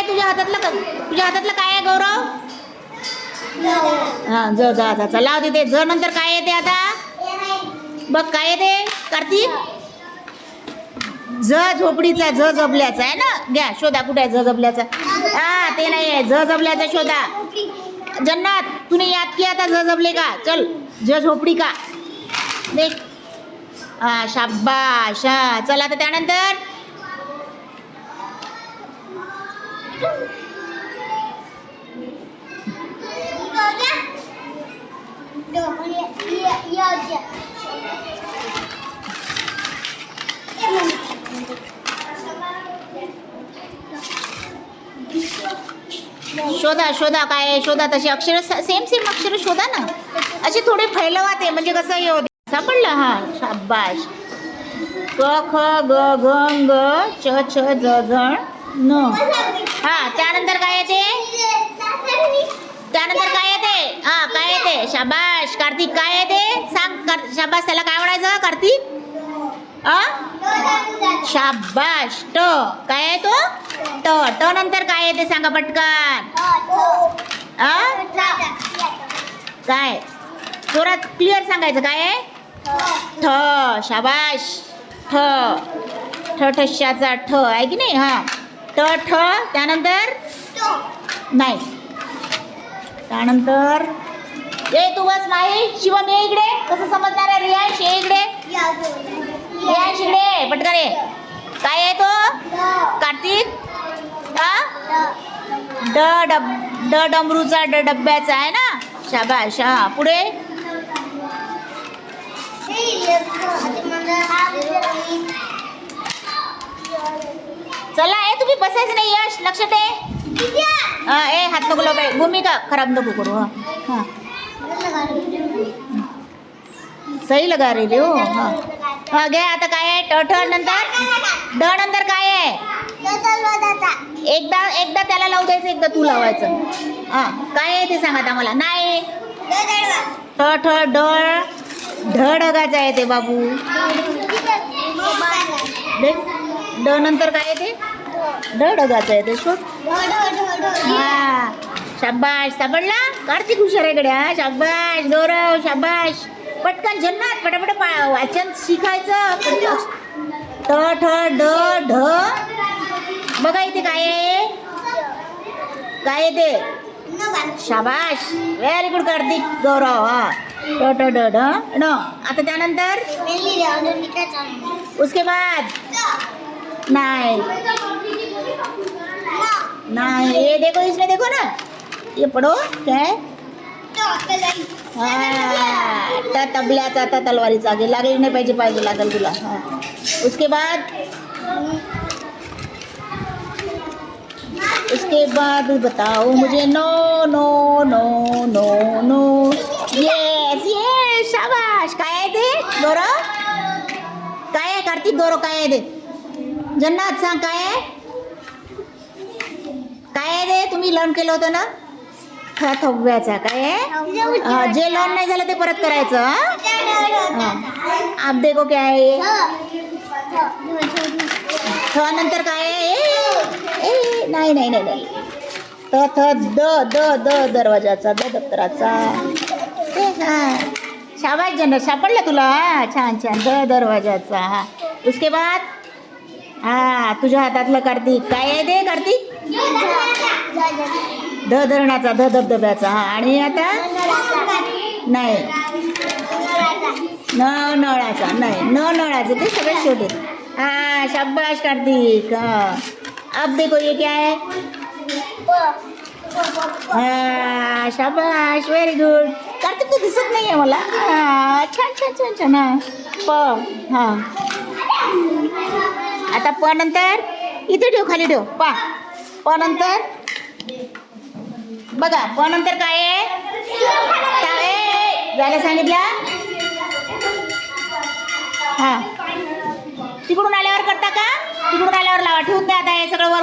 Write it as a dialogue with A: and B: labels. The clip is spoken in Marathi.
A: तुझ्या हातातलं काय आहे गौरव? हां ज जा जा चला तिथे ज नंतर काय येते आता बघ काय येते कार्तिक? ज झोपडीचा ज जबल्याचा आहे ना. घ्या शोधा कुठे आहे ज जबल्याचा. हा ते नाही आहे ज जबल्याचा शोधा. जन्नत तूने याद किया था ज जबले का. चल ज झोपडी का देख. हा शाबाश. हा चला आता त्यानंतर शोधा शोधा काय शोधा. तशी अक्षर सेम सेम अक्षर शोधा ना. असे थोडे फैलवा ते म्हणजे कसं हे होते. सापडलं. हा शाबाश. क ख ग घ ग च छ ज झ न. हा त्यानंतर काय येते हा काय येते शाबाश. कार्तिक काय येते सांग. शाबाश त्याला काय म्हणायचं कार्तिक? शाबाश. ट काय आहे तो ट. ट नंतर काय येते सांगा पटकन. काय जोरात क्लिअर सांगायचं काय आहे. ठ शाबाश. ठ ठ ठशाचा ठ आहे की नाही. हा ट ठ त्यानंतर नाही. त्यानंतर ए तू बस नाही. शिवम ये इकडे. कसं समजणार आहे रियांश ये इकडे. रियांश इकडे पटकन ये. काय आहे तो कार्तिक? ड डमरूचा ड डब्याचा आहे ना. शाबाश. हा पुढे चला ए तुम्ही बसायचं नाही. यश लक्षात आहे. ए हात नको लाव. भूमिका खराब नको करू. हां सही लगा रे हो. हां हां घे आता काय आहे ट ठ नंतर ड नंतर काय आहे. एकदा त्याला लावू द्यायचं एकदा तू लावायचं. हां काय आहे ते सांगा आता मला. नाही ठ ठ ड ढ ढगाचा आहे ते बाबू. ड नंतर काय आहे ते ढ ढगाचं आहे ते शोध. हा शाबाश. सापडला कार्तिक हुशार आहे कडे. हा शाबाश गौरव शाबाश. पटकन जन्नत पटापट वाचन शिकायचं. ट ठ ड ढ बघा इथे काय आहे काय आहे ते. शाबाश व्हेरी गुड कार्तिक गौरव. हा ट ठ ड ढ न. आता त्यानंतर उसके बाद नहीं नहीं ये देखो इसमें देखो ना. ये पढ़ो क्या है. हाँ तबल्याचा आता तलवारीचा आगे लागली नाही पाहिजे. पाहिजे लागल तुला. हाँ उसके बाद बताओ मुझे. No no no no no. Yes ये शाबाश. काय आहे ते गौरव. काय आहे कार्तिक गौरव काय आहे ते. जन्नत सांग काय आहे रे. तुम्ही लर्न केलं होतं ना थव्याचा काय आहे. जे लर्न नाही झालं ते परत करायचं. आप देखो क्या आहे. थ नंतर काय आहे. ए नाही नाही नाही नाही. त थ द द द दरवाजाचा द दप्तराचा. हां शाबाश जन्नत सापडलं तुला. छान छान द दरवाजाचा. हा उसके बाद हा तुझ्या हातातलं कार्तिक काय आहे ते कार्तिक. ध धरणाचा ध धबधब्याचा. हा आणि आता नाही न नळाचा नाही न नळाचं ते सगळे छोटे. हा शाबाश कार्तिक. हा अब देखो ये क्या है. हा शाबाश व्हेरी गुड. कार्तिक तू दिसत नाही आहे मला. हा छान छान छान छान. हा प. हां आता प नंतर इथे ठेव खाली ठेव. प नंतर बघा प नंतर काय आहे. जायला सांगितलं. हां तिकडून आल्यावर करता का. तिकडून आल्यावर लावा. ठेवून द्या आता हे सगळं वर